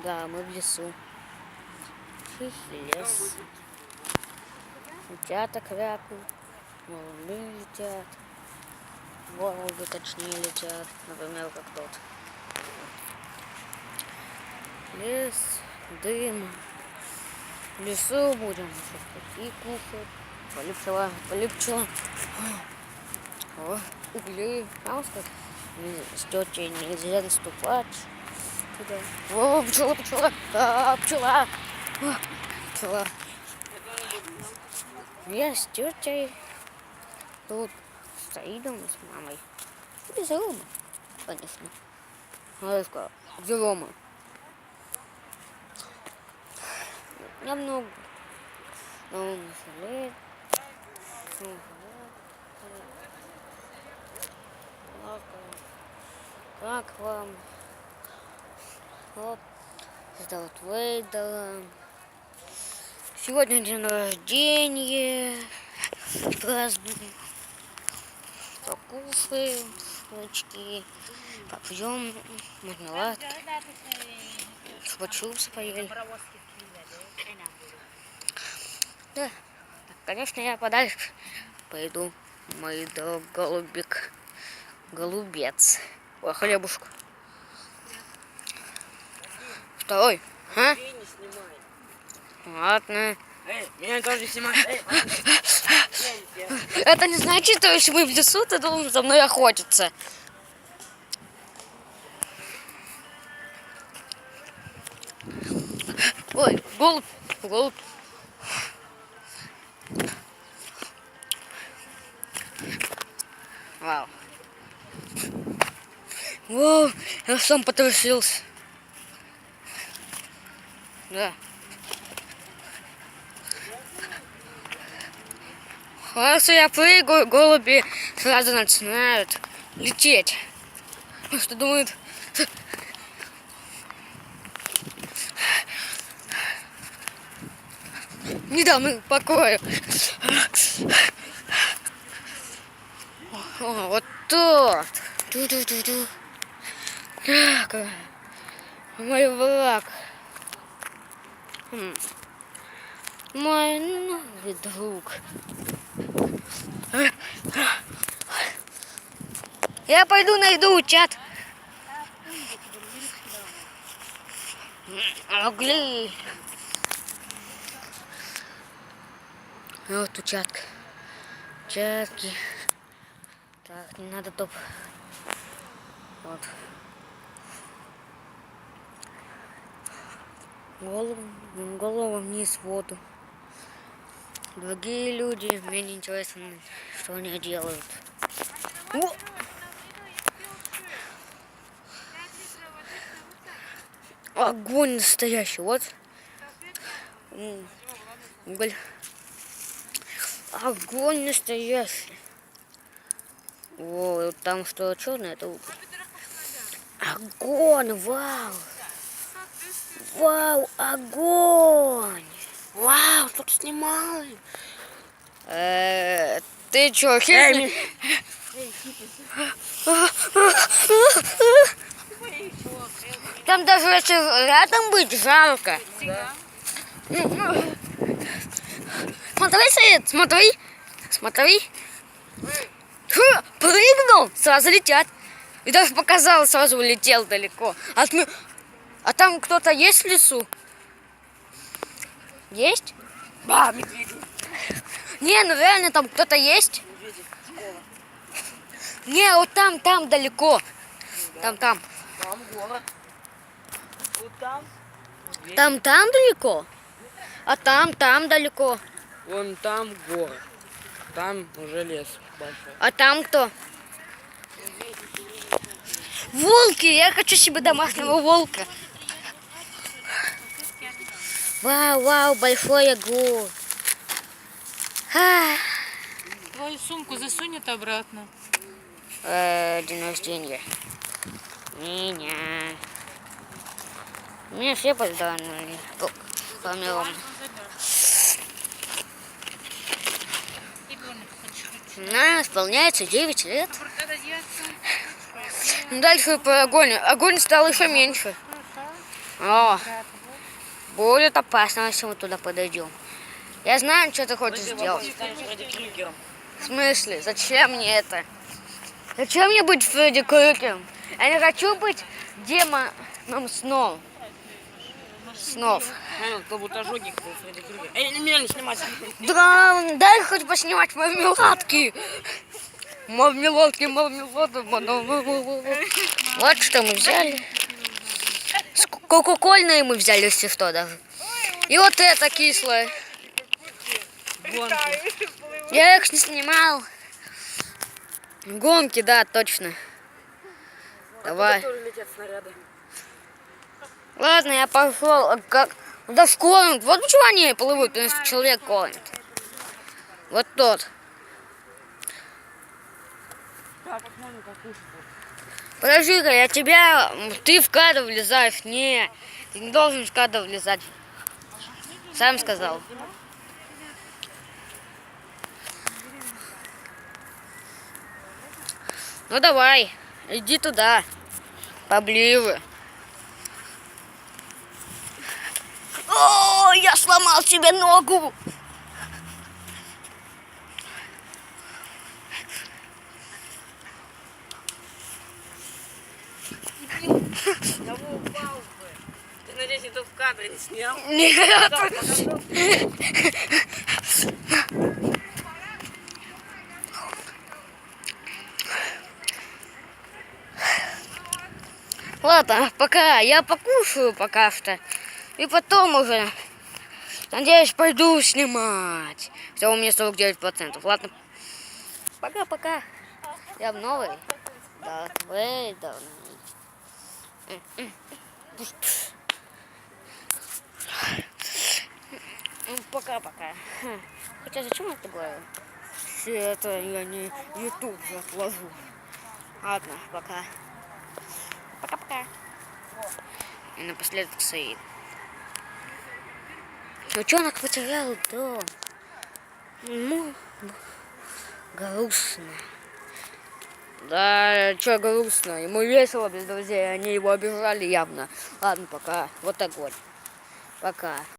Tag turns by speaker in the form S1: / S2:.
S1: Да, мы в лесу. Тихий лес. Утята крякают, голуби летят. Голуби точнее летят, например, как тот. Лес, дым. В лесу будем и кушать. Полипчила. О, угли. Там сказать, с тетей нельзя наступать. Туда. О, пчела. А, пчела. О, пчела. Я с тетей тут стоит дома с мамой. Без Рома, конечно. Она сказала, где Рома? Я много. Но он не жалеет. Как вам? Вот. Это вот выдала. Сегодня день рождения. Празднуем. Покушаем. Очки. Попьем мармеладки. Чупа-чупсы поели. Да. Конечно, я подальше пойду. Мой друг голубик. Голубец. Ой, хлебушка. Второй. А? Ладно.
S2: Меня тоже снимать.
S1: Это не значит, что если мы в лесу, ты должен за мной охотиться. Ой, голубь. Вау. Вау, я сам потрясился. Да. Если я прыгаю, голуби сразу начинают лететь. Что думают? Не дам им покоя. О, вот тот. Ту-ту-ту-ту. Так, мой враг. Мой новый друг. Я пойду найду утят. Угли. Вот утятка. Утятки. Так, не надо топ. Вот. Голову вниз в воду. Другие люди, мне не интересно, что они делают. О! Огонь настоящий, вот. Уголь. Огонь настоящий. О, вот там что черное, это уголь. Огонь, вау. Вау, огонь.
S2: Вау, тут снимали.
S1: Ты чё, хитрый? Там даже если рядом быть, жалко.
S2: Да.
S1: Смотри, Свет, смотри. Прыгнул, сразу летят. И даже показал, сразу улетел далеко. А там кто-то есть в лесу? Есть?
S2: Да, медведи.
S1: Не, ну реально там кто-то есть?
S2: Медведи, школа.
S1: Не, вот там далеко.
S2: Да.
S1: Там.
S2: Там город. Вот там.
S1: Там далеко? А там далеко.
S2: Вон там город. Там уже лес большой.
S1: А там кто? Волки! Я хочу себе домашнего волка. Вау, большой огонь.
S3: Твою сумку засунь это обратно.
S1: День рождения. Меня. Мне все поздравили. Помимо. Нам исполняется 9 лет. Дальше про огонь. Огонь стал еще меньше. О, будет опасно, если мы туда подойдем. Я знаю, что ты хочешь сделать. В смысле? Зачем мне это? Зачем мне быть Фредди Крюгером? Я не хочу быть демоном снов.
S2: Кто будет ожогик, Фредди Крюгер. Эй, меня не снимать.
S1: Да, дай хоть поснимать мармеладки. Мармеладки. Вот что мы взяли. Кока-кольные мы взяли, если что, даже. И вот это кислое.
S2: Гонки.
S1: Я их не снимал. Гонки, да, точно. Давай.
S2: Тоже летят снаряды.
S1: Ладно, я пошел. Да кормят. Вот почему они плывут, потому что человек кормит. Вот тот.
S2: Так, посмотрим, как кушать.
S1: Подожди-ка, я тебя... Ты в кадр влезаешь. Не, ты не должен в кадр влезать. Сам сказал. Ну давай, иди туда. Поближе. О, я сломал себе ногу.
S2: Я бы упал бы. Ты, надеюсь, это в кадре не снял?
S1: Нет. Ладно, пока. Я покушаю пока что. И потом уже, надеюсь, пойду снимать. Все, у меня 49%. Ладно. Пока-пока. Я в новый. Да, Вейдер. Пока-пока. Хотя зачем я это говорю? Все это я не YouTube же отложу. Ладно, пока. Пока-пока. И напоследок Саид. Ученых потерял дом. Ну, грустно. Да, что грустно. Ему весело без друзей, они его обижали явно. Ладно, пока. Вот огонь. Пока.